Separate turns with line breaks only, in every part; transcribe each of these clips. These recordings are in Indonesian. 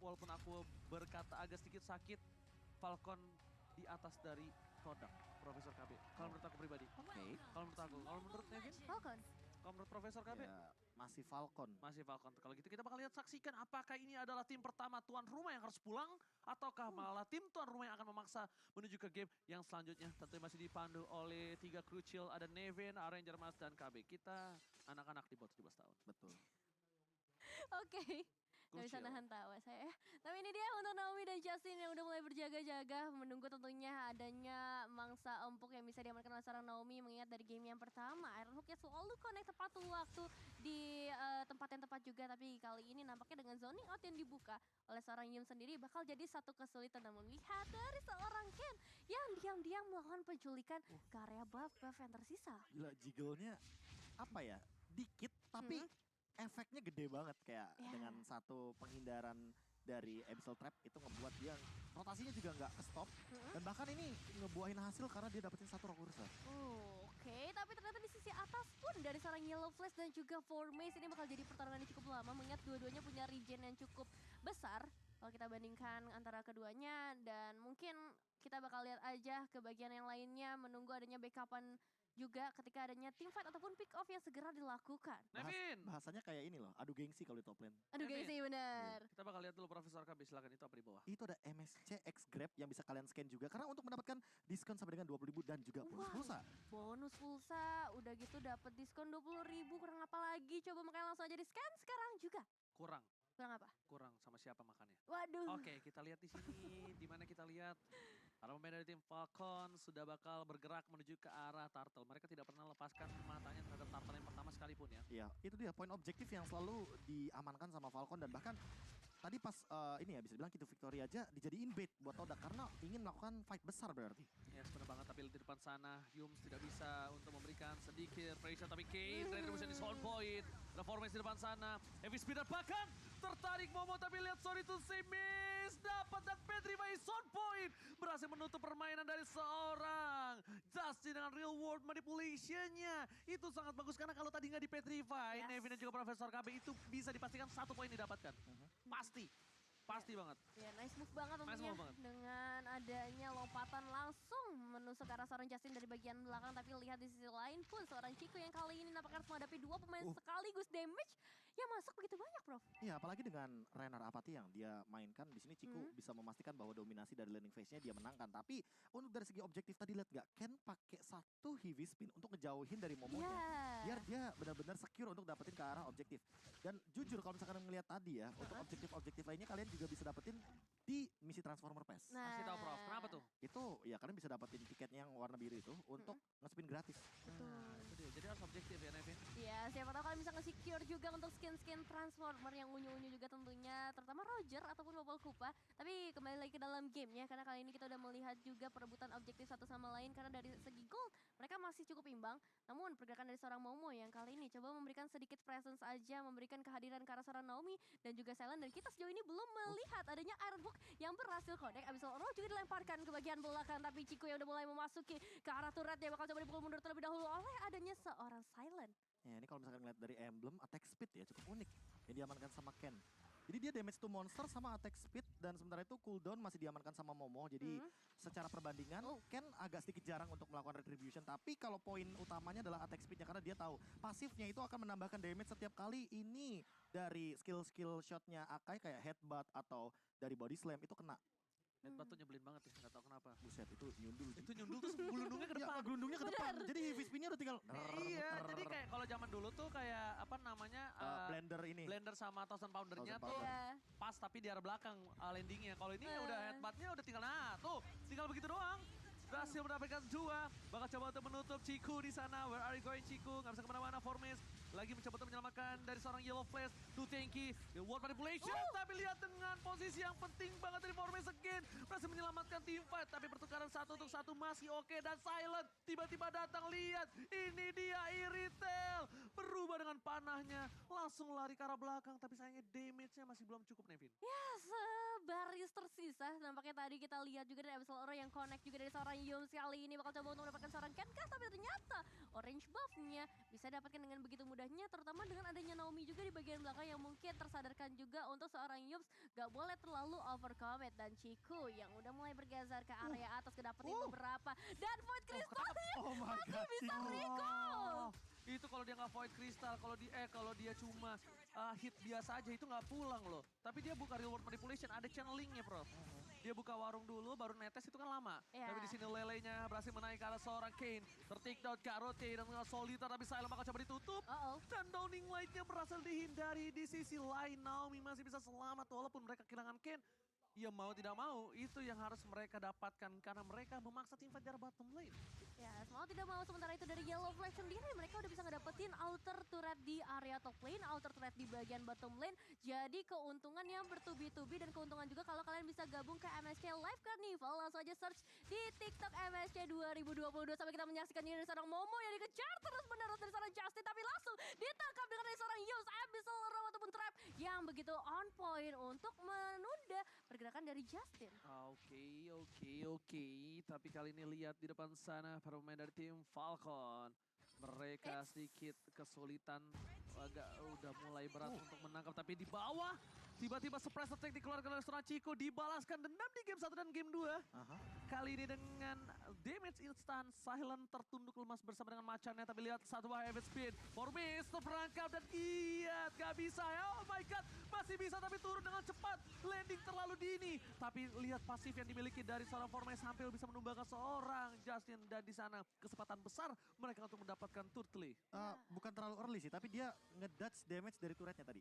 walaupun aku berkata agak sedikit sakit, Falcon di atas dari produk Profesor KB. Kalau menurut aku pribadi.
Oke.
Kalau menurut aku, kalau menurut Nevin,
Falcon.
kalau menurut Profesor KB,
Ya, masih Falcon.
masih Falcon. Kalau gitu kita bakal lihat saksikan apakah ini adalah tim pertama tuan rumah yang harus pulang ataukah malah tim tuan rumah yang akan memaksa menuju ke game yang selanjutnya. Tentunya masih dipandu oleh 3 krucial, ada Nevin, Ranger Mas dan KB. Kita anak-anak di bawah 17 tahun.
Betul.
Oke. Gak bisa
Krusial.
nahan tawa saya. Tapi ini dia untuk Naomi dan Justin yang udah mulai berjaga-jaga menunggu tentunya adanya mangsa empuk yang bisa diamankan oleh seorang Naomi, mengingat dari game yang pertama Iron Hook selalu connect tepat waktu di tempat yang tepat juga, tapi kali ini nampaknya dengan zoning out yang dibuka oleh seorang Yum sendiri bakal jadi satu kesulitan. Namun lihat dari seorang Ken yang diam-diam melakukan penculikan ke area buff yang tersisa.
Gila, jiggle-nya apa ya? Dikit tapi efeknya gede banget kayak
Ya.
dengan satu penghindaran dari Abyssal Trap itu ngebuat dia rotasinya juga nggak ke stop dan bahkan ini ngebuahin hasil karena dia dapetin satu rock Ursa.
Oke, tapi ternyata di sisi atas pun dari seorang Yellow Flash dan juga Formace ini bakal jadi pertarungan yang cukup lama, mengingat dua-duanya punya regen yang cukup besar kalau kita bandingkan antara keduanya, dan mungkin kita bakal lihat aja ke bagian yang lainnya menunggu adanya backupan juga ketika adanya team fight ataupun pick off yang segera dilakukan.
Nevin!
Bahasanya kayak ini loh, adu gengsi kalau di top lane.
Aduh
Kevin.
guys, iya benar.
Kita bakal lihat dulu Profesor KB, silakan itu apa di bawah.
Itu ada MSC X Grab yang bisa kalian scan juga karena untuk mendapatkan diskon sampai dengan 20.000 dan juga bonus
Wow.
pulsa.
Bonus pulsa, udah gitu dapat diskon 20.000, kurang apa lagi? Coba makanya langsung aja di scan sekarang juga.
Kurang,
Kurang apa?
kurang sama siapa makannya.
Waduh.
Oke, kita lihat di sini, di mana kita lihat para pemain dari tim Falcon sudah bakal bergerak menuju ke arah Turtle. Mereka tidak pernah lepaskan matanya terhadap Turtle yang pertama sekalipun ya.
Iya, itu dia poin objektif yang selalu diamankan sama Falcon dan bahkan tadi pas ini ya bisa dibilang Kitu Victory aja dijadiin bait buat Todak karena ingin melakukan fight besar berarti.
Ya, benar banget, tapi di depan sana Yums tidak bisa untuk memberikan sedikit pressure, tapi Kane retribution di sound point. Ada Formace di depan sana, Heavy Speeder bahkan tertarik Momo, tapi lihat sorry to say miss. Dapat dan Petrify sound point. Berhasil menutup permainan dari seorang Justin dengan real world manipulation-nya. Itu sangat bagus karena kalau tadi nggak di Petrify,
Yes.
Nevin dan juga Profesor KB itu bisa dipastikan 1 poin didapatkan. Pasti banget.
Ya, nice move banget
Nice
tentunya.
move banget.
Dengan adanya lompatan langsung menusuk ke arah seorang Justin dari bagian belakang. Tapi lihat di sisi lain pun seorang Chico yang kali ini nampaknya harus menghadapi 2 pemain sekaligus damage yang masuk begitu banyak, Prof.
Iya, apalagi dengan Renar Apathy yang dia mainkan di sini Ciku bisa memastikan bahwa dominasi dari laning phase-nya dia menangkan. Tapi untuk dari segi objektif tadi lihat nggak, Ken pakai satu heavy spin untuk ngejauhin dari Momonya.
Yeah.
Biar dia benar-benar secure untuk dapetin ke arah objektif. Dan jujur kalau misalkan ngelihat tadi ya, untuk objektif-objektif lainnya kalian juga bisa dapetin di misi Transformer Pass.
Nah,
Kasih tahu Prof, kenapa tuh?
Itu ya kalian bisa dapetin tiketnya yang warna biru itu untuk nge-spin gratis.
Nah, itu dia. Jadi harus objektif ya Nevin.
Iya, siapa tahu kalian bisa nge-secure juga untuk skin-skin Transformer yang unyu-unyu juga tentunya, terutama Roger ataupun Popol Kupa. Tapi kembali lagi ke dalam gamenya, karena kali ini kita udah melihat juga perebutan objektif satu sama lain, karena dari segi gold mereka masih cukup imbang. Namun pergerakan dari seorang Momo yang kali ini coba memberikan sedikit presence aja, memberikan kehadiran ke arah seorang Naomi dan juga Silent, dan kita sejauh ini belum melihat adanya Iron Hook yang berhasil connect. Abyssal Roar juga dilemparkan ke bagian belakang, tapi Chico yang udah mulai memasuki ke arah turret, dia bakal coba dipukul mundur terlebih dahulu oleh adanya seorang Silent.
Ya ini kalau misalkan ngeliat dari emblem, attack speed ya cukup unik. Yang diamankan sama Ken. Jadi dia damage to monster sama attack speed dan sementara itu cooldown masih diamankan sama Momo. Jadi secara perbandingan Ken agak sedikit jarang untuk melakukan retribution. Tapi kalau poin utamanya adalah attack speednya karena dia tahu pasifnya itu akan menambahkan damage setiap kali ini dari skill-skill shotnya Akai kayak headbutt atau dari body slam itu kena.
Headbutt tuh nyebelin banget ya, nggak tahu kenapa.
Buset itu nyundul.
Itu nyundul tuh gelundungnya ke depan.
Ya, gelundungnya ke depan. Jadi heavy spinnya udah tinggal.
Iya, jadi kayak kalau zaman dulu tuh kayak apa namanya
blender ini.
blender sama thousand poundernya
Thousand
tuh
pounder.
pas tapi di arah belakang landingnya. Kalau ini udah headbuttnya udah tinggal tinggal begitu doang. Berhasil mendapatkan 2, bakal coba untuk menutup Ciku di sana. Where are you going Ciku? Nggak bisa kemana-mana. Formace lagi mencoba untuk menyelamatkan dari seorang Yellow Flash. Too tanky, the world manipulation. Tapi lihat dengan posisi yang penting banget dari Formace again. Berhasil menyelamatkan team fight. Tapi pertukaran 1 untuk 1 masih oke. Dan Silent tiba-tiba datang, lihat. Ini dia Iritel. Berubah dengan panahnya. Langsung lari ke arah belakang. Tapi sayangnya damage-nya masih belum cukup Nevin.
Ya, sebaris tersisa Nampaknya tadi kita lihat juga dari Abyssal Aura yang connect juga dari seorang Yums. Kali ini bakal coba untuk mendapatkan seorang Ken kah? Tapi ternyata orange buff-nya bisa dapatkan dengan begitu mudahnya. Terutama dengan adanya Naomi juga di bagian belakang yang mungkin tersadarkan juga untuk seorang Yums gak boleh terlalu overcommit. Dan Chiku yang udah mulai bergeser ke area atas kedapetin beberapa. Dan Void Crystal
Oh my
masih
god,
bisa
Chiku.
recall.
Itu kalau dia nggak Void Crystal, kalau dia cuma hit biasa aja itu nggak pulang loh. Tapi dia buka real world manipulation, ada channelingnya bro. Dia buka warung dulu, baru netes itu kan lama.
Iya.
Tapi di sini lelenya berhasil menaik ke arah seorang Kane. Tertake down Karote dan Solita, tapi Silent bakal coba ditutup. Dan Downing Light-nya berhasil dihindari di sisi lain. Naomi masih bisa selamat walaupun mereka kehilangan Kane. Ya mau tidak mau, itu yang harus mereka dapatkan karena mereka memaksa tim fight dari bottom lane.
Ya, mau tidak mau sementara itu dari Yellow Flash sendiri mereka udah bisa ngedapetin outer turret di area top lane, outer turret di bagian bottom lane. Jadi keuntungan yang bertubi-tubi dan keuntungan juga kalau kalian bisa gabung ke MSC Live Carnival. Langsung aja search di TikTok MSC 2022 sampai kita menyaksikan ini dari seorang Momo yang dikejar terus-menerus dari seorang Justin. Tapi langsung ditangkap dengan dari seorang Yus, Abyssal Row ataupun Trap yang begitu on point untuk menunda pergerakan dari Justin.
Oke. Tapi kali ini lihat di depan sana para pemain dari tim Falcon. Mereka sedikit kesulitan, agak udah mulai berat untuk menangkap. Tapi di bawah, tiba-tiba surprise attack dikeluarkan oleh seorang Chico. Dibalaskan dendam di game 1 dan game 2. Kali ini dengan damage instan, Silent tertunduk lemas bersama dengan macannya. Tapi lihat satu buah heavy speed. Formis terperangkap dan iya, gak bisa. Oh my god, masih bisa tapi turun dengan cepat. Landing terlalu dini. Tapi lihat pasif yang dimiliki dari seorang Formis hampir bisa menumbangkan seorang Justin. Dan di sana kesempatan besar mereka untuk mendapatkan turtle.
Bukan terlalu early sih, tapi dia ngedodge damage dari turretnya tadi.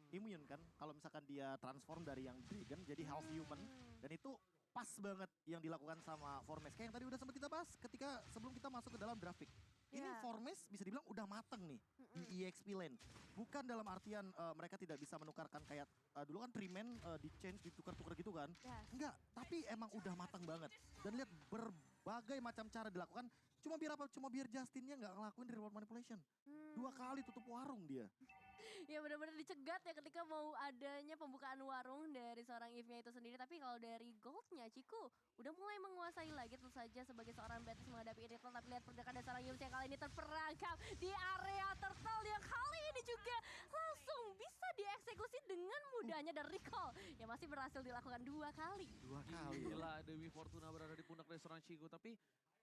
Immune kan, kalau misalkan dia transform dari yang dragon jadi half human. Dan itu pas banget yang dilakukan sama Formes. Kayak yang tadi udah sempat kita bahas ketika sebelum kita masuk ke dalam draft pick. Ini Formes bisa dibilang udah mateng nih di EXP lane. Bukan dalam artian mereka tidak bisa menukarkan kayak dulu kan Treeman di change, ditukar-tukar gitu kan. Enggak, tapi emang udah mateng banget. Dan lihat berbagai macam cara dilakukan. Cuma biar apa? Cuma biar Justinnya nggak ngelakuin reward manipulation. 2 kali tutup warung dia.
Ya benar-benar dicegat ya ketika mau adanya pembukaan warung dari seorang Eve-nya itu sendiri. Tapi kalau dari goldnya Chiku udah mulai menguasai lagi tentu saja sebagai seorang Betis menghadapi Irithel. Tapi lihat pergerakan dari seorang Yums yang kali ini terperangkap di area turtle yang kali ini juga langsung bisa dieksekusi dengan mudahnya dan recall yang masih berhasil dilakukan 2 kali.
2 kali.
Gila, Dewi Fortuna berada di pundak dari seorang Chico. Tapi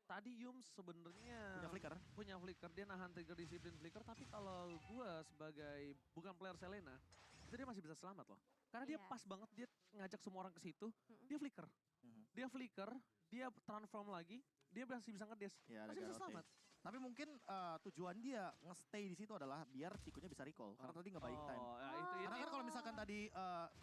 tadi Yums sebenarnya punya flicker, dia nahan trigger disiplin flicker. Tapi kalau gue sebagai bukan player Selena, itu dia masih bisa selamat loh. Karena dia pas banget, dia ngajak semua orang ke situ, dia flicker. Dia flicker, dia transform lagi, dia masih bisa ngedes, masih bisa selamat.
Tapi mungkin tujuan dia nge-stay di situ adalah biar Cikunya bisa recall. Karena tadi nggak buying time. Karena kan kalau misalkan tadi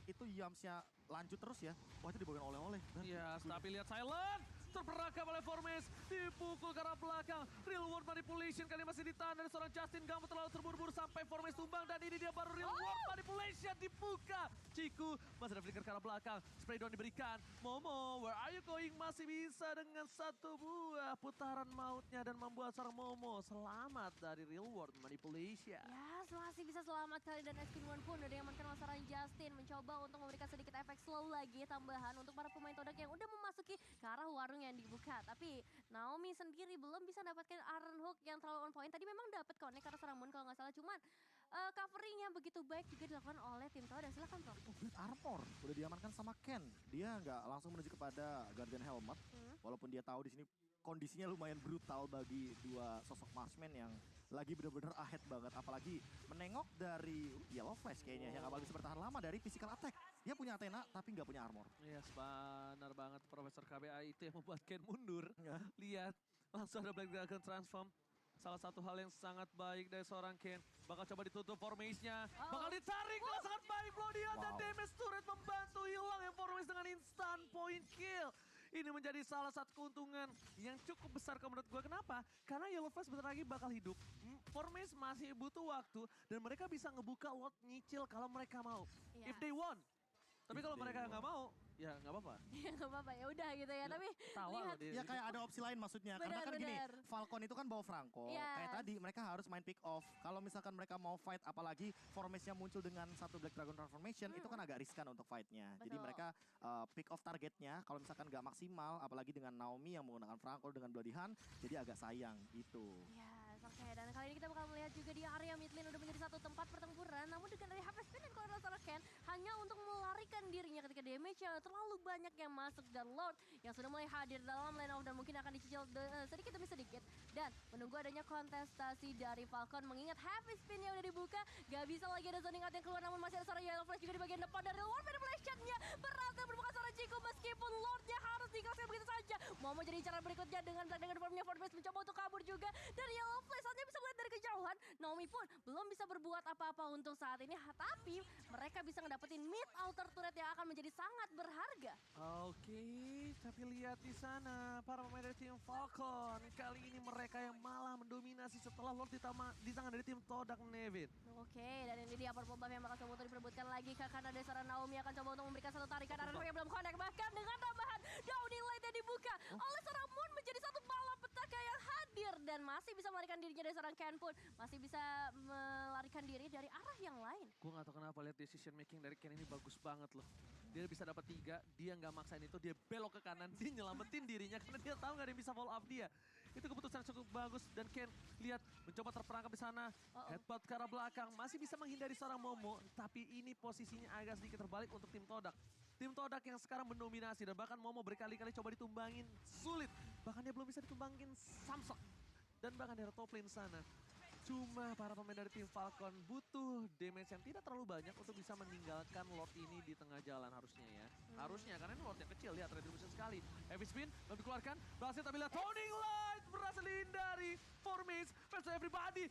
itu Yamsnya lanjut terus ya, wah itu dibawain oleh-oleh.
Iya, tapi lihat Silent terperangkap oleh Formes, dipukul ke arah belakang. Real world manipulation kali masih ditahan dari seorang Justin. Gak mau terlalu terburu-buru sampai Formes tumbang. Dan ini dia baru real world manipulation dibuka. Chiku masih ada flicker ke arah belakang. Spray down diberikan. Momo, where are you going? Masih bisa dengan satu buah putaran mautnya. Dan membuat seorang Momo selamat dari real world manipulation.
Ya, masih bisa selamat kali dan SP1 pun udah diamankan oleh seorang Justin. Mencoba untuk memberikan sedikit efek slow lagi tambahan untuk para pemain Todak yang udah memasuki ke arah warung yang dibuka. Tapi Naomi sendiri belum bisa dapatkan Iron Hook yang terlalu on point. Tadi memang dapat connect karena seorang Moon kalau nggak salah. Cuman covering yang begitu baik juga dilakukan oleh tim Todak. Silahkan Bro.
Blade Armor udah diamankan sama Ken. Dia nggak langsung menuju kepada Guardian Helmet. Walaupun dia tahu di sini kondisinya lumayan brutal bagi dua sosok marksman yang lagi bener-bener ahead banget. Apalagi menengok dari Yellow Flash kayaknya yang gak bisa bertahan lama dari physical attack. Dia punya Athena tapi nggak punya armor.
Iya, benar banget Profesor KBA itu yang membuat Ken mundur. Lihat, langsung ada Black Dragon transform. Salah satu hal yang sangat baik dari seorang Ken. Bakal coba ditutup formation-nya. Bakal ditarik dengan sangat baik blow dia. Dan damage turret membantu hilang yang formation dengan instant point kill. Ini menjadi salah satu keuntungan yang cukup besar kalau menurut gue. Kenapa? Karena Yellow Flash bentar lagi bakal hidup. Formis masih butuh waktu dan mereka bisa ngebuka lot nyicil kalau mereka mau. If they want. Tapi kalau mereka nggak mau, ya nggak apa-apa.
Ya nggak apa-apa, ya udah gitu ya. Tapi
Tawa loh
lihat
dia.
Ya kayak ada opsi lain maksudnya. Karena
Benar,
kan gini,
benar.
Falcon itu kan bawa Franco.
Yes.
Kayak tadi mereka harus main pick off. Kalau misalkan mereka mau fight apalagi formasinya muncul dengan satu Black Dragon Transformation itu kan agak riskan untuk fightnya. Jadi
Betul.
mereka pick off targetnya kalau misalkan nggak maksimal apalagi dengan Naomi yang menggunakan Franco dengan Bloody Hand jadi agak sayang gitu.
ya, oke. Dan kali ini kita bakal melihat juga di area mid lane udah menjadi satu tempat pertempuran. Namun dengan dari HP Spin dan kalau salah Ken hanya untuk melarikan dirinya ketika damage yang terlalu banyak yang masuk dan Lord yang sudah mulai hadir dalam lane off dan mungkin akan dicicil sedikit demi sedikit. Dan menunggu adanya kontestasi dari Falcon mengingat HP Spin yang udah dibuka. Gak bisa lagi ada zoning out yang keluar namun masih ada seorang Yellow Flash juga di bagian depan dari Lord manipulation-nya berhasil berbuka seorang Chico meskipun Lordnya harus dikasih begitu saja. Mau menjadi cara berikutnya dengan formnya Fortress mencoba untuk kabur juga dari Yellow Flash hanya bisa melihat dari kejauhan. Naomi pun belum bisa berbuat apa-apa untuk saat ini, tapi mereka bisa ngedapetin mid outer turret yang akan menjadi sangat berharga.
Oke, tapi lihat di sana para pemain dari tim Falcon. Kali ini mereka yang malah mendominasi setelah Lord di tangan dari tim Todak Nevin.
Oke, dan ini dia purple buff yang bakal coba untuk diperebutkan lagi karena ada seorang Naomi akan coba untuk memberikan satu tarikan Iron Hook yang belum connect bahkan dengan tambahan downing light yang dibuka oleh seorang Moon menjadi satu malapetaka yang hadir dan masih bisa melarikan dirinya dari seorang Ken pun masih bisa melarikan diri dari arah yang lain.
Gue gak tau kenapa lihat decision making dari Ken ini bagus banget loh. Dia bisa dapat 3, dia nggak maksain itu, dia belok ke kanan, dia nyelamatin dirinya karena dia tahu nggak ada yang bisa follow up dia. Itu keputusan cukup bagus dan Ken lihat mencoba terperangkap di sana. Headbutt ke arah belakang, masih bisa menghindari seorang Momo, tapi ini posisinya agak sedikit terbalik untuk tim Todak. Tim Todak yang sekarang mendominasi dan bahkan Momo berkali-kali coba ditumbangin, sulit. Bahkan dia belum bisa ditumbangin Samsung. Dan bahkan dari top lane sana. Cuma para pemain dari tim Falcon butuh damage yang tidak terlalu banyak untuk bisa meninggalkan Lord ini di tengah jalan harusnya ya. Harusnya karena ini Lord yang kecil, lihat retribution sekali. Heavy spin, belum dikeluarkan, berhasil tapi lihat Toning Light berhasil dihindari. Formis versus everybody.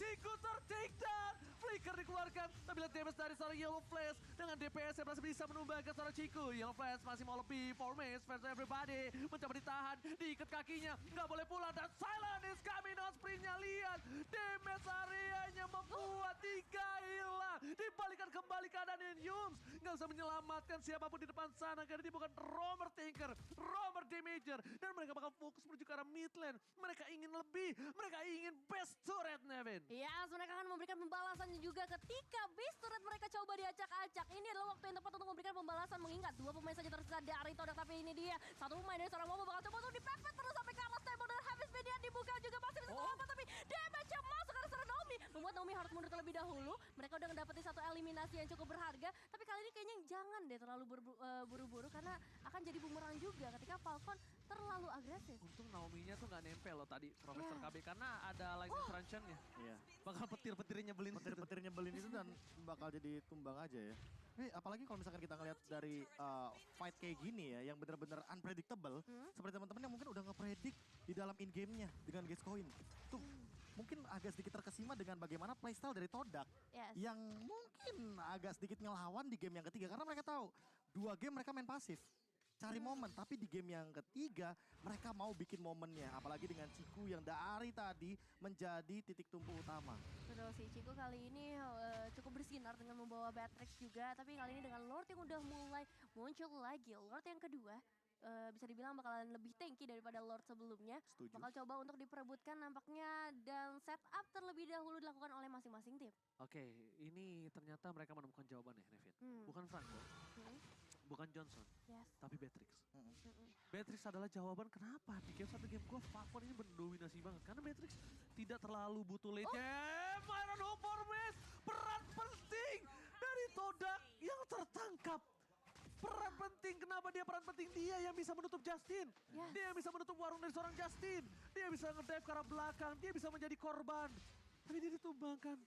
Chico ter-take down. Flicker dikeluarkan, tapi lihat damage dari seorang Yellow Flash. Dengan DPS yang berhasil bisa menumbangkan seorang Chico. Yellow Flash masih mau lebih, Formis versus everybody. Mencoba ditahan, diikat kakinya, nggak boleh pulang. Dan Silent is coming on sprintnya, lihat. Damage areanya membuat 3 hilang. Dibalikan kembali keadaan Yums. Nggak bisa menyelamatkan siapapun di depan sana. Karena dia bukan Roamer Tanker, Roamer Damager. Dan mereka bakal fokus menuju ke arah mid lane. Mereka ingin lebih, mereka ingin best turret, Nevin.
Ya, mereka akan memberikan pembalasannya juga ketika base turret mereka coba diacak-acak. Ini adalah waktu yang tepat untuk memberikan pembalasan mengingat 2 pemain saja tersisa dari Todak. Tapi ini dia, satu pemain dari seorang Momo bakal coba untuk dipepet terus sampai ke arah stable dan habis median dibuka juga masih bisa selamat. Tapi damage yang masuk ke arah seorang Naomi membuat Naomi harus mundur terlebih dahulu. Mereka udah ngedapetin satu eliminasi yang cukup berharga. Tapi kali ini kayaknya jangan deh terlalu buru-buru karena akan jadi bumerang juga ketika Falcon terlalu agresif.
Untung Naomi-nya tuh nggak nempel loh tadi Profesor
Yeah.
KB karena ada lightning crunch-nya.
Iya.
Bakal petir-petirnya nyebelin.
Petir-petir nyebelin itu dan bakal jadi tumbang aja ya. Apalagi kalau misalkan kita ngeliat dari fight kayak gini ya, yang bener-bener unpredictable. Seperti teman-teman yang mungkin udah ngepredik di dalam in-game-nya dengan Gascoigne. Tuh mungkin agak sedikit terkesima dengan bagaimana playstyle dari Todak.
Yes.
Yang mungkin agak sedikit ngelawan di game yang ketiga. Karena mereka tahu 2 game mereka main pasif. Cari momen, tapi di game yang ketiga mereka mau bikin momennya. Apalagi dengan Ciku yang dari tadi menjadi titik tumpu utama.
Betul sih, Chico kali ini cukup bersinar dengan membawa Batrix juga. Tapi kali ini dengan Lord yang udah mulai muncul lagi. Lord yang kedua bisa dibilang bakalan lebih tanky daripada Lord sebelumnya.
Setuju.
Bakal coba untuk diperebutkan nampaknya dan setup terlebih dahulu dilakukan oleh masing-masing tim.
Oke, ini ternyata mereka menemukan jawabannya, Nevin. Bukan Franco,
Hmm,
bukan Johnson,
Yes.
tapi Beatrix.
Mm-mm.
Beatrix adalah jawaban kenapa di game satu game gue Falcon ini mendominasi banget. Karena Beatrix tidak terlalu butuh late game. Iron Hope Formis, peran penting dari Todak yang tertangkap. Peran penting, kenapa dia peran penting? Dia yang bisa menutup Justin.
Yes.
Dia yang bisa menutup warung dari seorang Justin. Dia bisa ngedive ke arah belakang, dia bisa menjadi korban. Tapi dia ditumbangkan.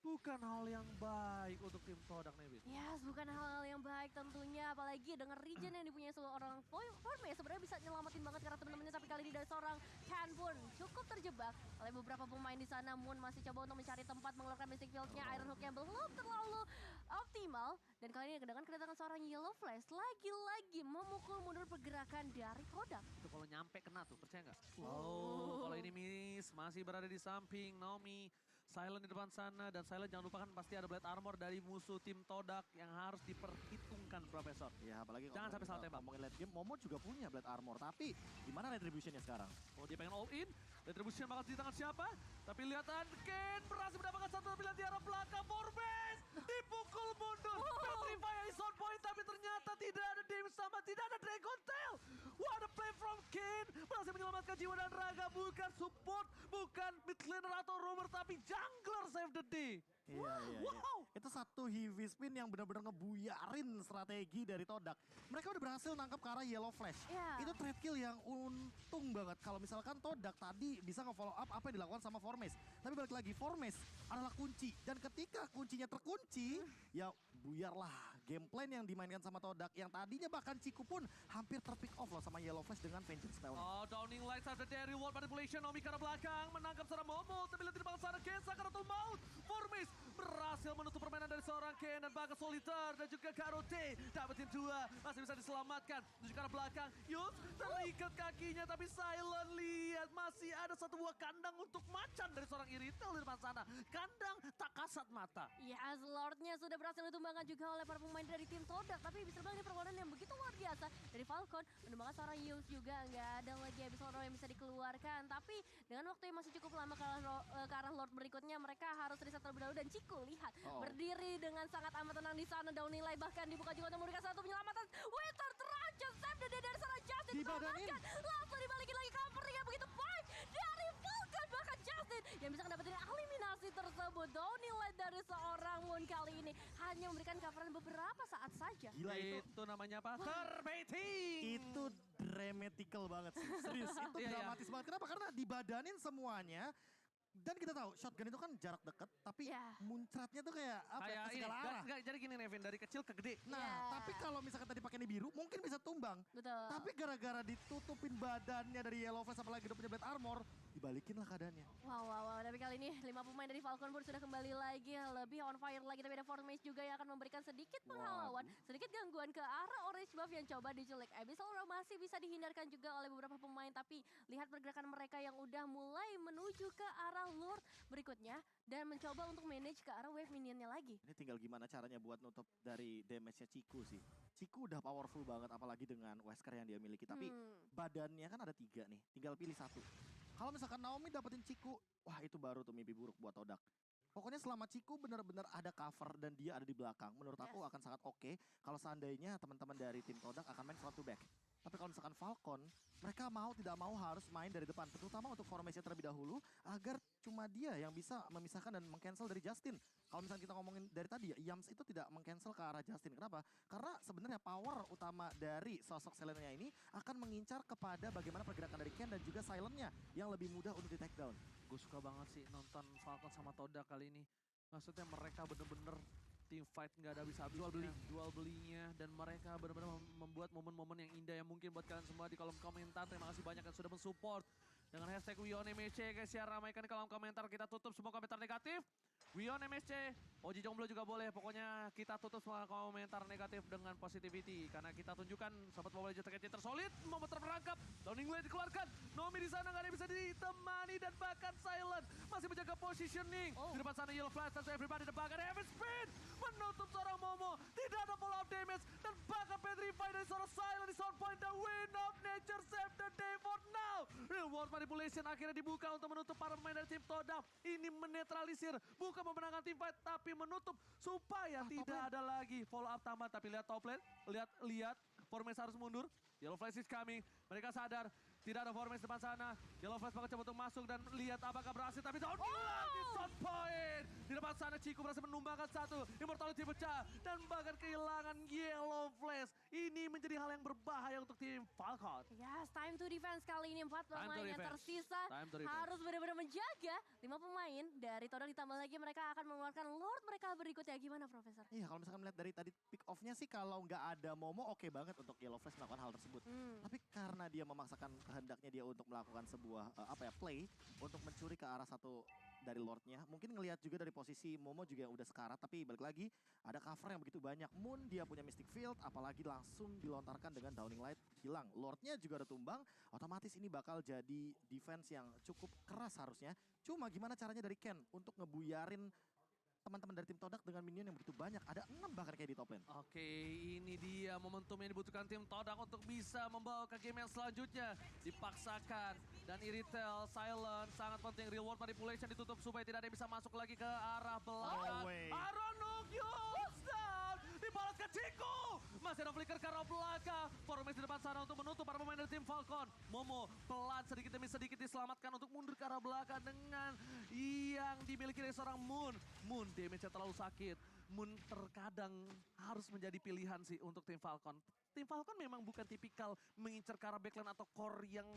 Bukan hal yang baik untuk tim Todak, Nevin.
Yes, bukan hal yang baik tentunya. Apalagi dengan regen yang dipunyai seorang Forme sebenarnya bisa nyelamatin banget karena temen-temennya. Tapi kali ini dari seorang Ken pun cukup terjebak oleh beberapa pemain di sana. Moon masih coba untuk mencari tempat mengeluarkan Mystic Field-nya. Iron Hook yang belum terlalu optimal. Dan kali ini dengan kedatangan seorang Yellow Flash lagi-lagi memukul mundur pergerakan dari Todak.
Itu kalau nyampe kena tuh, percaya nggak? Oh, kalau ini miss, masih berada di samping Naomi. Silent di depan sana. Dan Silent jangan lupakan pasti ada Blade Armor dari musuh tim Todak yang harus diperhitungkan, Profesor.
Ya apalagi
Jangan sampai salah tembak.
ngomongin late game, Momo juga punya Blade Armor. Tapi gimana retributionnya sekarang?
Oh, dia pengen all in. Retribution bakal di tangan siapa? Tapi lihatan Ken berhasil mendapatkan satu pilihan di arah belakang. Forbes dipukul mundur. Petrify is on point tapi ternyata tidak ada damage sama, tidak ada Dragon Tail. What a play from Ken. Berhasil menyelamatkan jiwa dan raga. Bukan support, bukan mid laner atau roamer, tapi jungler save the day.
Iya. Itu satu heavy spin yang benar-benar ngebuyarin strategi dari Todak. Mereka udah berhasil nangkap ke arah Yellow Flash.
Yeah.
Itu trade kill yang untung banget. Kalau misalkan Todak tadi bisa nge-follow up apa yang dilakukan sama Formes. Tapi balik lagi, Formes adalah kunci. Dan ketika kuncinya terkunci, ya buyarlah game plan yang dimainkan sama Todak. Yang tadinya bahkan Ciku pun hampir terpick off loh sama Yellow Flash dengan Vengeance Spell.
Oh, Downing Lights ada dari reward manipulation. Nomi ke arah belakang, menangkap seorang Momo. Tapi lihat di belakang sana, Ken Sakaratul Maut. Formes berhasil menutup permainan dari seorang Ken dan bahkan Solitaire dan juga Karote. Dapetin 2, masih bisa diselamatkan. Menuju ke arah belakang, Yus terikat kakinya tapi Silent lihat. Masih ada satu buah kandang untuk macan dari seorang Iritel di depan sana. Kandang tak kasat mata.
Yes, Lordnya sudah berhasil ditumbangkan juga oleh para pemain dari tim Todak. Tapi bisa bilang ini perlawanan yang begitu luar biasa. Dari Falcon, menumbangkan seorang Yus juga. Nggak ada lagi Abyssal Roar yang bisa dikeluarkan. Tapi dengan waktu yang masih cukup lama ke arah Lord berikutnya, mereka harus reset terlebih dahulu. Dan Ciku lihat berdiri dengan sangat amat tenang di sana. Daun nilai bahkan dibuka juga untuk memberikan satu penyelamatan. Winter terancam, save the day dari seorang Justin diselamatkan. Langsung dibalikin lagi covernya begitu baik dari Falcon, bahkan Justin yang bisa mendapatkan eliminasi tersebut. Daun nilai dari seorang Moon kali ini hanya memberikan coveran beberapa saat saja.
Gila
Itu namanya apa? Terbaiting.
Itu dramatical banget sih. Serius, itu
Iya.
dramatis banget. Kenapa? Karena dibadanin semuanya. Dan kita tahu shotgun itu kan jarak dekat, tapi
Iya.
muncratnya tuh kayak apa ya,
Kayak
ke
ini,
segala arah.
jadi gini Nevin, dari kecil ke gede.
Nah,
Iya.
tapi kalau misalkan tadi pakai biru, mungkin bisa tumbang.
Betul.
Tapi gara-gara ditutupin badannya dari Yellow Flash, apalagi udah punya Blade Armor, dibalikin lah keadaannya.
Wow. Tapi kali ini 5 pemain dari Falcon pun sudah kembali lagi. Lebih on fire lagi. Tapi ada Formage juga yang akan memberikan sedikit penghalauan. Sedikit gangguan ke arah Orange Buff yang coba diculik. Abyssal Roar masih bisa dihindarkan juga oleh beberapa pemain. Tapi lihat pergerakan mereka yang udah mulai menuju ke arah Lord berikutnya. Dan mencoba untuk manage ke arah wave minionnya lagi.
Ini tinggal gimana caranya buat nutup dari damage-nya Ciku sih. Ciku udah powerful banget, apalagi dengan Wesker yang dia miliki. Tapi badannya kan ada 3 nih, tinggal pilih 1. Kalau misalkan Naomi dapetin Ciku, wah itu baru tuh mimpi buruk buat Todak. Pokoknya selama Ciku benar-benar ada cover dan dia ada di belakang, menurut aku akan sangat oke kalau seandainya teman-teman dari tim Todak akan main front to back. Tapi kalau misalkan Falcon, mereka mau tidak mau harus main dari depan, terutama untuk formasi terlebih dahulu agar cuma dia yang bisa memisahkan dan meng-cancel dari Justin. Kalau misalnya kita ngomongin dari tadi ya, Yams itu tidak meng-cancel ke arah Justin. Kenapa? Karena sebenarnya power utama dari sosok Silentnya ini akan mengincar kepada bagaimana pergerakan dari Ken dan juga Silentnya yang lebih mudah untuk di take down.
Gue suka banget sih nonton Falcon sama Todak kali ini. Maksudnya mereka bener-bener team fight nggak ada habis-habisnya, jual belinya, dan mereka benar-benar membuat momen-momen yang indah yang mungkin buat kalian semua di kolom komentar. Terima kasih banyak yang sudah mensupport dengan hashtag WionMSC guys ya, ramaikan di kolom komentar. Kita tutup semua komentar negatif. WionMSC, Oji Jomblo juga boleh. Pokoknya kita tutup semua komentar negatif dengan positivity karena kita tunjukkan Sobat Mobile Legends terkecil tersolid, momen terperangkap. Downing Light dikeluarkan. Nomi di sana nggak ada yang bisa ditemani dan bahkan Silent masih menjaga positioning. Di depan sana Yellow Flash dan everybody di depan ada Heaven Speed menutup seorang Momo. Tidak ada follow up damage dan bahkan Petrify dari seorang Silent di sound point. The wind of nature save the day for now. Real world manipulation akhirnya dibuka untuk menutup para pemain dari tim Todak. Ini menetralisir, bukan memenangkan tim fight tapi menutup supaya tidak ada lagi follow up tambahan. Tapi lihat top lane, lihat Formes harus mundur. Yellow Flash is coming. Mereka sadar tidak ada Formes depan sana. Yellow Flash bakal coba untuk masuk dan lihat apakah berhasil. Tapi down di shot point. Di depan sana Ciku berhasil menumbangkan 1. Immortality pecah dan bahkan kehilangan Yellow Flash. Ini menjadi hal yang berbahaya untuk tim Falcon.
Yes, time to defense kali ini 4 pemain yang tersisa harus benar-benar menjaga 5 pemain dari Todak, ditambah lagi mereka akan mengeluarkan Lord mereka berikutnya. Gimana Profesor?
Iya, kalau misalkan melihat dari tadi pick off-nya sih kalau nggak ada Momo oke banget untuk Yellow Flash melakukan hal tersebut. Tapi karena dia memaksakan kehendaknya dia untuk melakukan sebuah play untuk mencuri ke arah satu dari Lordnya. Mungkin ngelihat juga dari posisi Momo juga yang udah sekarat, tapi balik lagi ada cover yang begitu banyak. Moon dia punya Mystic Field, apalagi langsung dilontarkan dengan Downing Light hilang. Lordnya juga udah tumbang, otomatis ini bakal jadi defense yang cukup keras harusnya. Cuma gimana caranya dari Ken untuk ngebuyarin teman-teman dari tim Todak dengan minion yang begitu banyak. Ada 6 bahkan kayak di top lane.
Oke, ini dia momentum yang dibutuhkan tim Todak untuk bisa membawa ke game yang selanjutnya. Dipaksakan dan Iritel, Silent, sangat penting. Reward manipulation ditutup supaya tidak ada yang bisa masuk lagi ke arah belakang.
No way.
Aronok, down! Dibalas ke Chico! Masih ada flicker ke arah belakang. Formes di depan sana untuk menutup para pemain dari tim Falcon. Momo pelan sedikit demi sedikit diselamatkan untuk mundur ke arah belakang dengan yang dimiliki dari seorang Moon. Moon damage-nya terlalu sakit. Moon terkadang harus menjadi pilihan sih untuk tim Falcon. Tim Falcon memang bukan tipikal mengincar ke arah backline atau core yang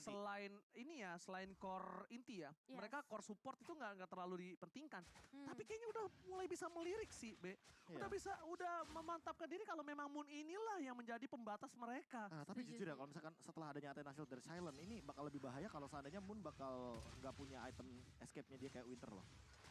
selain ini ya, selain core inti ya.
Yes.
Mereka core support itu nggak terlalu dipentingkan. Tapi kayaknya udah mulai bisa melirik sih, Be. Udah memantapkan diri kalau memang Moon inilah yang menjadi pembatas mereka.
Tapi
Setuju
jujur ya
sih.
kalau misalkan setelah adanya Athena Shield dari Silent ini bakal lebih bahaya kalau seandainya Moon bakal nggak punya item escape-nya dia kayak Winter loh.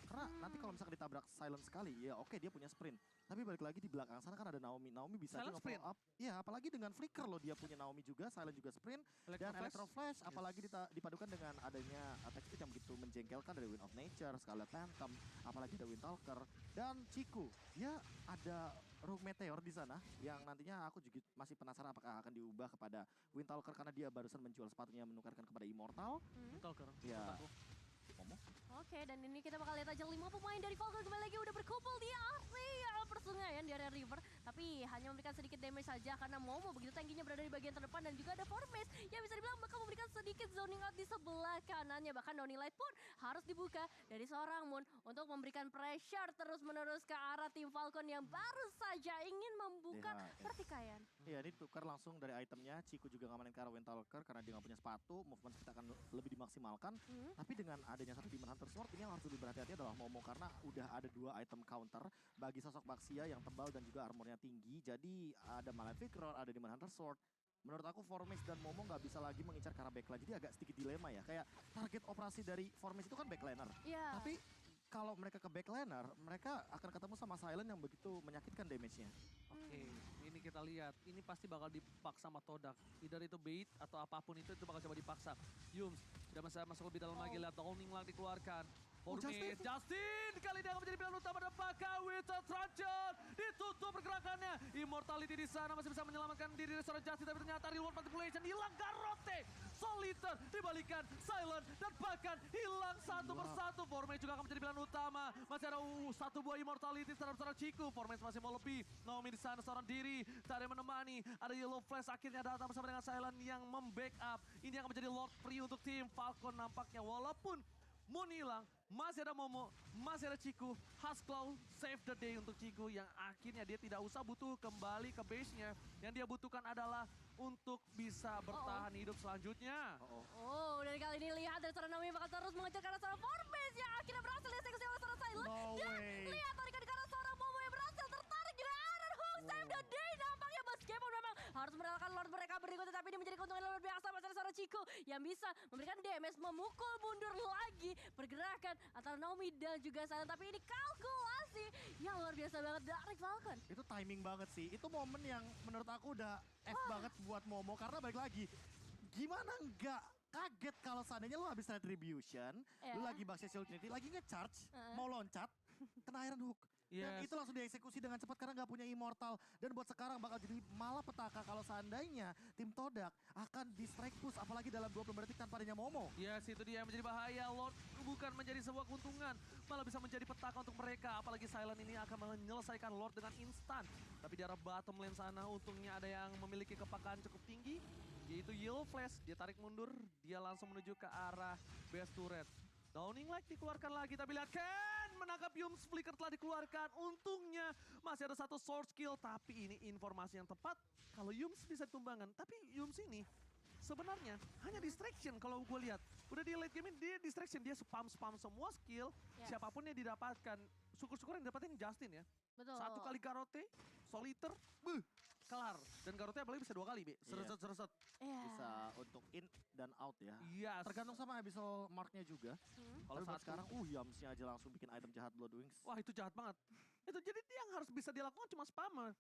Karena nanti kalau misalkan ditabrak Silent sekali, ya oke dia punya sprint. Tapi balik lagi di belakang sana kan ada Naomi. Naomi bisa aja
Silent
nge-follow up. Ya apalagi dengan Flicker loh, dia punya Naomi juga, Silent juga sprint. Dan Electro Flash, apalagi dipadukan dengan adanya attack speed yang begitu menjengkelkan dari Wind of Nature, Scarlet Phantom, apalagi ada Wind Talker. Dan Chiku, ya ada Rogue Meteor di sana yang nantinya aku juga masih penasaran apakah akan diubah kepada Wind Talker karena dia barusan menjual sepatunya menukarkan kepada Immortal.
Talker.
Ya. Momo.
Oke, dan ini kita bakal lihat aja 5 pemain dari Falcon kembali lagi udah berkumpul di area persungaian di area river. Tapi hanya memberikan sedikit damage saja karena Momo begitu tankinya berada di bagian terdepan dan juga ada Formes yang bisa dibilang bakal memberikan sedikit zoning out di sebelah kanannya. Bahkan Downing Light pun harus dibuka dari seorang Moon untuk memberikan pressure terus-menerus ke arah tim Falcon yang baru saja ingin membuka pertikaian.
Iya, ini tukar langsung dari itemnya. Chiku juga ngamanin ke arah Wind Talker karena dia nggak punya sepatu. Movement kita akan lebih dimaksimalkan. Tapi dengan adanya satu Demon Hunter Sword, ini yang harus lebih berhati-hati adalah Momo karena udah ada 2 item counter bagi sosok Baxia yang tebal dan juga armornya tinggi. Jadi ada Malefic Roar, ada Demon Hunter Sword. Menurut aku Formes dan Momo nggak bisa lagi mengincar ke arah backline. Jadi agak sedikit dilema ya. Kayak target operasi dari Formes itu kan backliner.
Iya.
Tapi kalau mereka ke backliner, mereka akan ketemu sama Silent yang begitu menyakitkan damage-nya.
Oke, ini kita lihat. Ini pasti bakal dipaksa sama Todak. Either itu bait atau apapun itu bakal coba dipaksa. Yums, sudah masuk lebih dalam lagi. Lihat Downing Light dikeluarkan. Formes, Justin kali ini akan menjadi pilihan utama dan pakai Winter Truncheon. Ditutup pergerakannya. Immortality di sana masih bisa menyelamatkan diri dari seorang Justin. Tapi ternyata reward manipulation hilang. Garote, Soliter dibalikan. Silent dan bahkan hilang satu persatu. Formes juga akan menjadi pilihan utama. Masih ada satu buah Immortality terhadap seorang Chiku. Formes masih mau lebih. Naomi di sana seorang diri. Tak ada yang menemani. Ada Yellow Flash akhirnya datang bersama dengan Silent yang membackup. Ini akan menjadi Lord free untuk tim Falcon nampaknya. Walaupun Moon hilang, masih ada Momo, masih ada Chiku. Hasclaw save the day untuk Chiku yang akhirnya dia tidak usah butuh kembali ke base-nya. Yang dia butuhkan adalah untuk bisa bertahan hidup selanjutnya.
Oh, dari kali ini lihat dari seorang Naomi bakal terus mengejar ke arah seorang Formes yang akhirnya berhasil dieksekusi oleh seorang Silent.
No
Dan
way.
lihat tarikan ke arah seorang Momo yang berhasil tertarik juga Aaron Hook save the day. Nampaknya meskipun memang harus merelakan Lord mereka berikutnya, tapi ini menjadi keuntungan luar biasa masih ada seorang Chiku yang bisa memberikan damage, memukul mundur lagi pergerakan antara Naomi dan juga Silent. Tapi ini kalkulasi yang luar biasa banget dari Falcon.
Itu timing banget sih. Itu momen yang menurut aku udah F banget buat Momo karena balik lagi. Gimana enggak kaget kalau seandainya lu habis retribution, lu lagi Baxia Shield Trinity, lagi nge-charge, mau loncat, kena Iron Hook. Dan itu langsung dieksekusi dengan cepat karena nggak punya Immortal. Dan buat sekarang bakal jadi malah petaka kalau seandainya tim Todak akan di strike push apalagi dalam 20 detik tanpa adanya Momo.
Yes, itu dia yang menjadi bahaya. Lord bukan menjadi sebuah keuntungan, malah bisa menjadi petaka untuk mereka. Apalagi Silent ini akan menyelesaikan Lord dengan instan. Tapi di arah bottom lane sana untungnya ada yang memiliki kepakaan cukup tinggi, yaitu Yellow Flash. Dia tarik mundur, dia langsung menuju ke arah base turret. Downing Light dikeluarkan lagi, tapi lihat Ken menangkap Yums, Flicker telah dikeluarkan. Untungnya masih ada satu source kill, tapi ini informasi yang tepat kalau Yums bisa ditumbangkan. Tapi Yums ini sebenarnya hanya distraction kalau gue lihat. Udah di late game ini dia distraction, dia spam semua skill, siapapun yang didapatkan. syukur-syukur yang dapetin Justin ya.
Betul.
Satu kali karote, soliter, kelar. Dan karote apalagi bisa 2 kali, Be. Sereset-sereset.
Iya.
Bisa untuk in dan out ya.
Yes.
Tergantung sama abyssal marknya juga.
Kalau
Tapi buat
saat
sekarang, Yamsnya aja langsung bikin item jahat Bloodwings.
wah itu jahat banget. Itu jadi dia yang harus bisa dilakukan cuma spammer.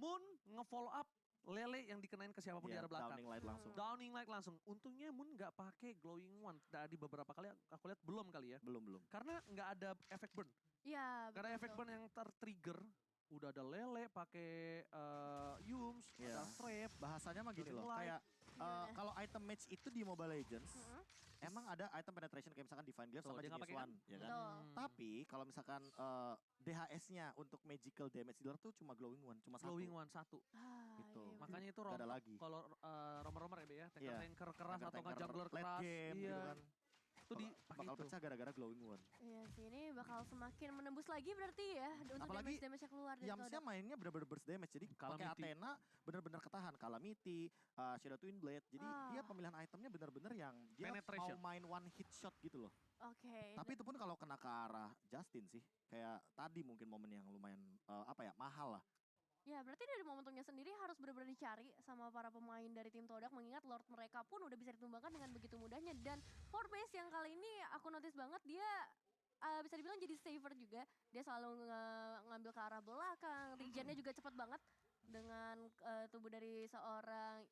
Moon nge-follow up lele yang dikenain ke siapapun di
Iya,
arah belakang.
Downing Light langsung.
Downing light langsung. Untungnya Moon nggak pakai glowing one. Tadi beberapa kali aku lihat belum kali ya.
Belum.
Karena nggak ada efek burn.
Iya.
Karena efek
betul.
burn yang tertrigger udah ada lele pakai Yums,
Iya.
ada trap.
Bahasanya mah gini
Downing
loh,
Light.
kayak
Gimana?
kalau item match itu di Mobile Legends,
Mm-mm.
emang ada item penetration kayak misalkan Divine Glaive
Tuh,
sama
dia nggak
Genius
pakai kan?
One, ya kan?
Betul.
Tapi kalau misalkan DHS-nya untuk magical damage dealer tuh cuma glowing one, cuma
Glowing
satu.
one 1.
Gitu.
Iya,
Makanya itu
Nggak ada lagi.
kalau romer-romer ya Be ya,
Iya.
tanker keras atau nggak
Tanker-tanker
jungler
late
keras.
game
Iya.
gitu kan.
Itu dipakai
Bakal
itu.
pecah gara-gara glowing one.
Iya sih, ini bakal semakin menembus lagi berarti ya untuk
Apalagi
damage yang keluar dari
Yamsnya
Todak.
mainnya bener-bener burst damage, jadi pakai
Calamity.
Athena bener-bener ketahan. Calamity, Shadow Twin Blade, jadi dia
Ah.
pemilihan itemnya bener-bener yang dia
Penetration.
mau main one hit shot gitu loh.
Oke.
Tapi itu pun kalau kena ke arah Justin sih, kayak tadi mungkin momen yang lumayan mahal lah.
Ya berarti dari momentumnya sendiri harus benar-benar dicari sama para pemain dari tim Todak, mengingat Lord mereka pun udah bisa ditumbangkan dengan begitu mudahnya. Dan Formace yang kali ini aku notice banget dia bisa dibilang jadi saver juga. Dia selalu ngambil ke arah belakang, regennya juga cepat banget dengan tubuh dari seorang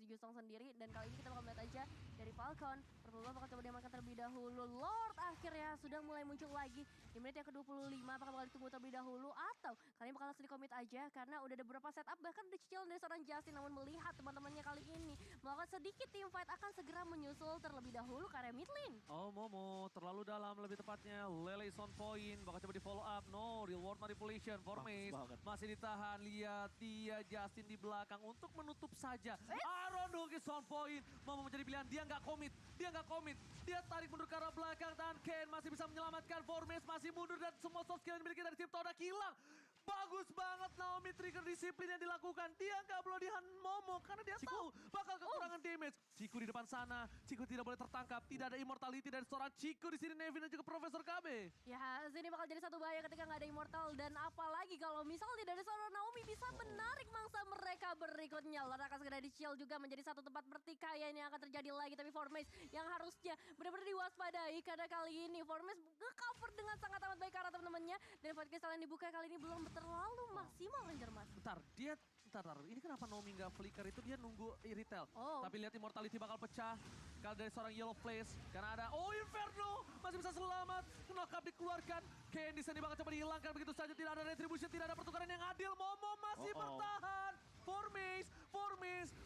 Yusong sendiri. Dan kali ini kita bakal melihat aja dari Falcon, Purple bakal coba diamankan terlebih dahulu. Lord akhirnya sudah mulai muncul lagi di menit yang ke-25. Apakah bakal ditunggu terlebih dahulu atau kalian bakal langsung di-commit aja karena udah ada beberapa setup, bahkan udah cicilan dari seorang Justin. Namun melihat teman-temannya kali ini melakukan sedikit team fight, akan segera menyusul terlebih dahulu ke area mid lane.
Oh Momo, terlalu dalam lebih tepatnya. Lele is on point, bakal coba di follow up. No, reward manipulation for
Bagus
Mace.
banget.
Masih ditahan, lihat dia Justin di belakang untuk menutup saja. Aaron Hook is on point. Momo menjadi pilihan, dia nggak komit. Dia tarik mundur ke arah belakang dan Ken masih bisa menyelamatkan. Formace masih mundur dan semua soft skill yang dimiliki dari tim Todak hilang. Bagus banget Naomi trigger disiplin yang dilakukan. Dia nggak perlu dihan Momo karena dia tahu bakal kekurangan damage. Ciku di depan sana, Ciku tidak boleh tertangkap. Tidak ada immortality dari seorang Ciku di sini, Nevin dan juga Profesor KB.
Ya, sini bakal jadi satu bahaya ketika nggak ada immortal, dan apalagi kalau misal tidak ada seorang Naomi bisa menarik mangsa mereka berikutnya. Lord akan segera di-shield juga menjadi satu tempat pertikaian yang akan terjadi lagi, tapi Formace yang harusnya benar-benar diwaspadai karena kali ini Formace nge-cover dengan sangat amat baik karena teman-temannya, dan fight crystal yang dibuka kali ini belum terlalu maksimal Ranger Mas.
Bentar, ini kenapa Naomi nggak flicker itu, dia nunggu retail.
Oh.
Tapi lihat immortality bakal pecah. Kalau dari seorang Yellow Place, karena ada Inferno masih bisa selamat. Knock up dikeluarkan. Ken di sini bakal coba dihilangkan begitu saja, tidak ada retribution, tidak ada pertukaran yang adil. Momo masih bertahan.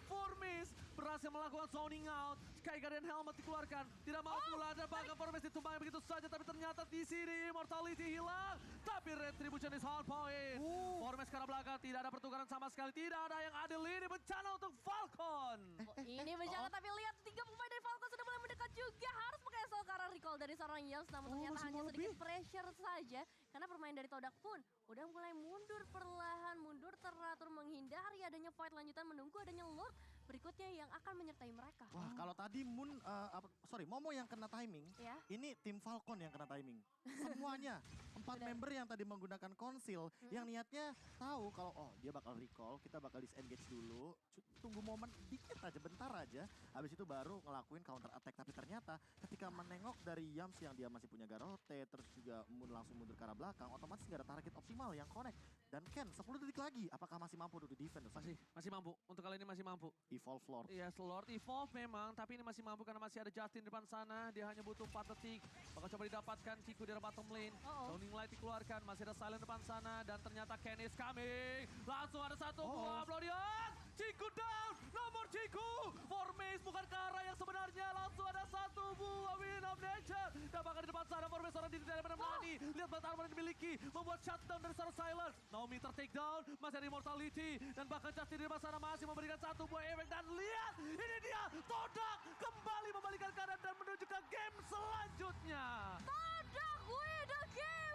Formace berhasil melakukan zoning out. Sky Guardian Helmet dikeluarkan. Tidak mau pula ada bahkan Formace ditumbangkan begitu saja, tapi ternyata di sini immortality hilang. Tapi retribution is on point. Formace ke arah belakang, tidak ada pertukaran sama sekali, tidak ada yang adil. Ini bencana untuk Falcon.
Ini bencana, tapi lihat 3 pemain dari Falcon sudah mulai mendekat juga. Harus pakai soul karena recall dari seorang Yels, namun ternyata
masih
hanya
mau
sedikit
lebih.
pressure saja. Karena pemain dari Todak pun udah mulai mundur perlahan, mundur teratur, menghindari adanya fight lanjutan, menunggu adanya Lord berikutnya yang akan menyertai mereka.
Wah, kalau tadi Momo yang kena timing,
Ya.
ini tim Falcon yang kena timing. Semuanya, 4
Benar.
member yang tadi menggunakan konsil, yang niatnya tahu kalau dia bakal recall, kita bakal disengage dulu, tunggu momen dikit aja, bentar aja, habis itu baru ngelakuin counter attack. Tapi ternyata ketika menengok dari Yams yang dia masih punya Garote, terus juga langsung mundur ke arah belakang, otomatis gak ada target optimal yang connect. Dan Ken, 10 detik lagi, apakah masih mampu untuk defend?
Masih mampu, untuk kali ini masih mampu.
Evolve Lord.
Iya, Lord evolve memang, tapi ini masih mampu karena masih ada Justin di depan sana. Dia hanya butuh 4 detik. Bakal coba didapatkan Ciku di bottom lane. Zoning light dikeluarkan, masih ada silent depan sana. Dan ternyata Ken is coming. Langsung ada satu buah Blodion. Ciku down, nomor Ciku. Formace bukan ke arah yang sebenarnya. Langsung ada satu buah Win of Nature. Dan bahkan di depan sana Formace seorang diri dari Melani. Lihat batu armor yang dimiliki. Membuat shutdown dari seorang Silence. Naomi ter-take down, masih ada immortality. Dan bahkan Justin di depan sana masih memberikan satu buah efek. Dan lihat, ini dia Todak kembali membalikan keadaan dan menuju ke game selanjutnya.
Todak win the game